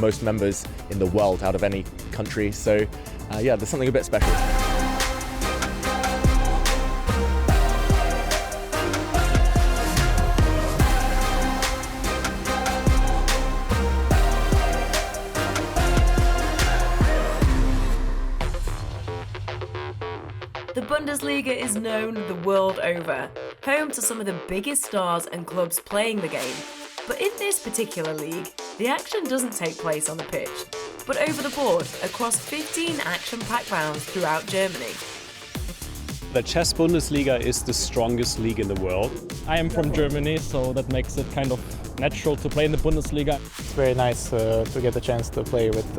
most members in the world out of any country. So yeah, there's something a bit special. The Bundesliga is known the world over, home to some of the biggest stars and clubs playing the game. But in this particular league, the action doesn't take place on the pitch, but over the board across 15 action-packed rounds throughout Germany. The Chess Bundesliga is the strongest league in the world. I am from Germany, so that makes it kind of natural to play in the Bundesliga. It's very nice to get the chance to play with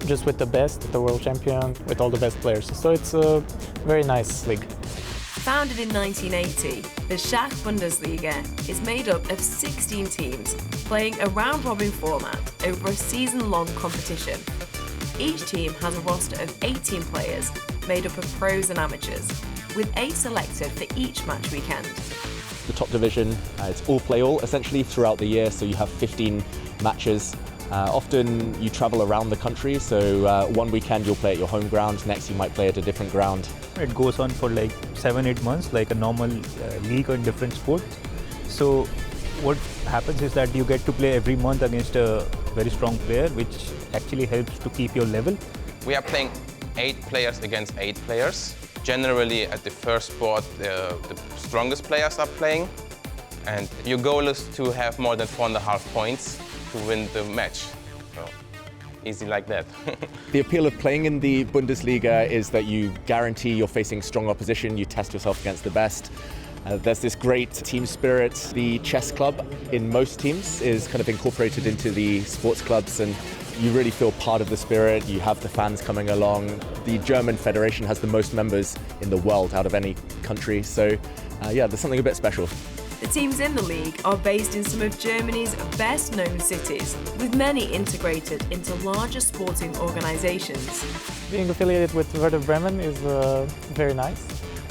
just with the best, the world champion, with all the best players. So it's a very nice league. Founded in 1980, the Schach Bundesliga is made up of 16 teams playing a round-robin format over a season-long competition. Each team has a roster of 18 players made up of pros and amateurs, with 8 selected for each match weekend. The top division, it's all play all essentially throughout the year, so you have 15 matches. Often you travel around the country, so one weekend you'll play at your home ground, next you might play at a different ground. It goes on for like 7-8 months, like a normal league or different sport. So what happens is that you get to play every month against a very strong player, which actually helps to keep your level. We are playing 8 players against 8 players. Generally at the first board the strongest players are playing, and your goal is to have more than 4.5 points to win the match. So, easy like that. The appeal of playing in the Bundesliga is that you guarantee you're facing strong opposition, you test yourself against the best. There's this great team spirit. The chess club in most teams is kind of incorporated into the sports clubs, and you really feel part of the spirit. You have the fans coming along. The German federation has the most members in the world out of any country. So yeah, there's something a bit special. The teams in the league are based in some of Germany's best-known cities, with many integrated into larger sporting organisations. Being affiliated with Werder Bremen is very nice.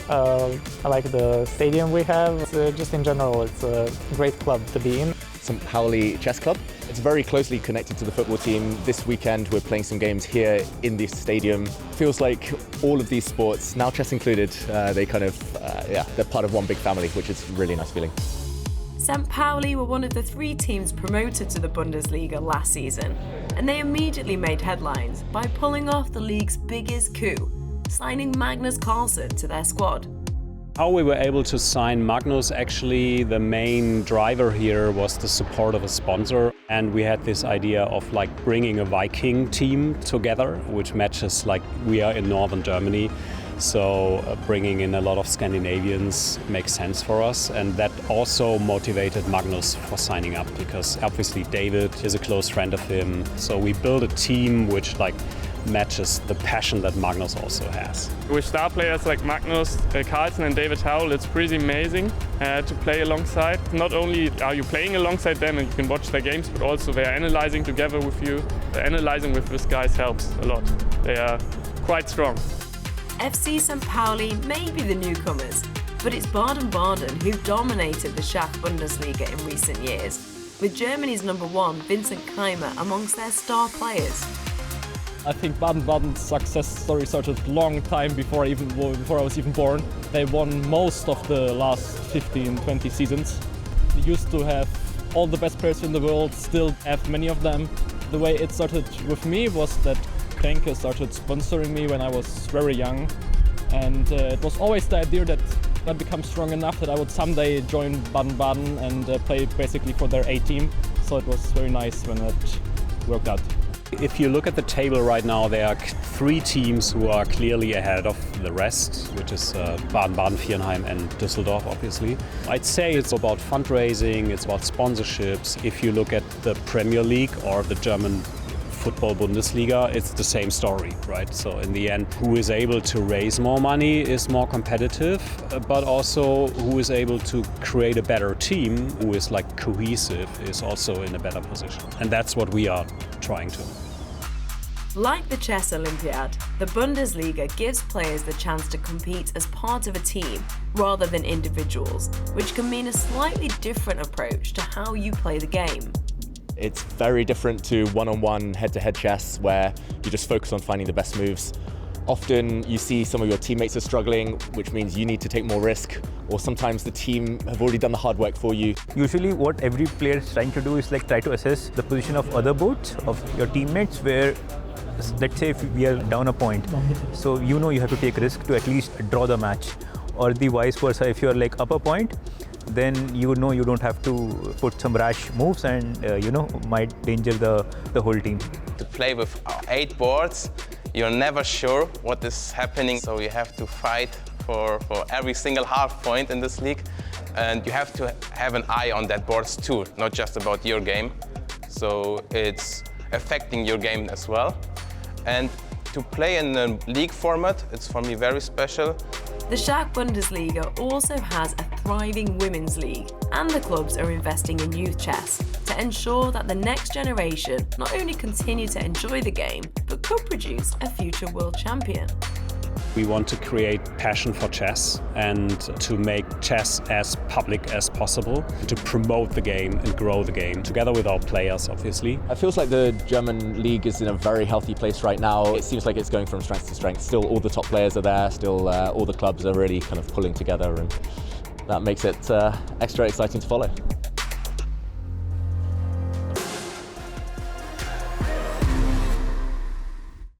I like the stadium we have. Just in general, it's a great club to be in. Some Pauli chess club. It's very closely connected to the football team. This weekend we're playing some games here in this stadium. Feels like all of these sports, now chess included, they kind of, they're part of one big family, which is a really nice feeling. St. Pauli were one of the 3 teams promoted to the Bundesliga last season, and they immediately made headlines by pulling off the league's biggest coup, signing Magnus Carlsen to their squad. How we were able to sign Magnus, actually the main driver here was the support of a sponsor, and we had this idea of like bringing a Viking team together, which matches like we are in northern Germany. So bringing in a lot of Scandinavians makes sense for us, and that also motivated Magnus for signing up, because obviously David is a close friend of him. So we built a team which like matches the passion that Magnus also has. With star players like Magnus, Carlsen and David Howell, it's pretty amazing to play alongside. Not only are you playing alongside them and you can watch their games, but also they are analyzing together with you. Analyzing with these guys helps a lot. They are quite strong. FC St. Pauli may be the newcomers, but it's Baden-Baden who've dominated the Schach Bundesliga in recent years, with Germany's #1 Vincent Keymer amongst their star players. I think Baden-Baden's success story started a long time before I was even born. They won most of the last 15-20 seasons. They used to have all the best players in the world, still have many of them. The way it started with me was that Kränke started sponsoring me when I was very young, and it was always the idea that I'd become strong enough that I would someday join Baden-Baden and play basically for their A team. So it was very nice when it worked out. If you look at the table right now, there are 3 teams who are clearly ahead of the rest, which is Baden-Baden, Viernheim and Düsseldorf, obviously. I'd say it's about fundraising, it's about sponsorships. If you look at the Premier League or the German football Bundesliga, it's the same story, right? So in the end, who is able to raise more money is more competitive, but also who is able to create a better team, who is like cohesive, is also in a better position. And that's what we are trying to. Like the Chess Olympiad, the Bundesliga gives players the chance to compete as part of a team rather than individuals, which can mean a slightly different approach to how you play the game. It's very different to one-on-one, head-to-head chess where you just focus on finding the best moves. Often you see some of your teammates are struggling, which means you need to take more risk, or sometimes the team have already done the hard work for you. Usually what every player is trying to do is like try to assess the position of other boards, of your teammates, where let's say if we are down a point, so you know you have to take risk to at least draw the match, or the vice versa. If you're like up a point, then you know you don't have to put some rash moves and might danger the whole team. To play with 8 boards, you're never sure what is happening, so you have to fight for every single half point in this league, and you have to have an eye on that boards too, not just about your game. So it's affecting your game as well. And to play in a league format, it's for me very special. The Schach Bundesliga also has a thriving women's league, and the clubs are investing in youth chess to ensure that the next generation not only continue to enjoy the game, but could produce a future world champion. We want to create passion for chess and to make chess as public as possible, to promote the game and grow the game, together with our players, obviously. It feels like the German league is in a very healthy place right now. It seems like it's going from strength to strength. Still, all the top players are there, still all the clubs are really kind of pulling together, and that makes it extra exciting to follow.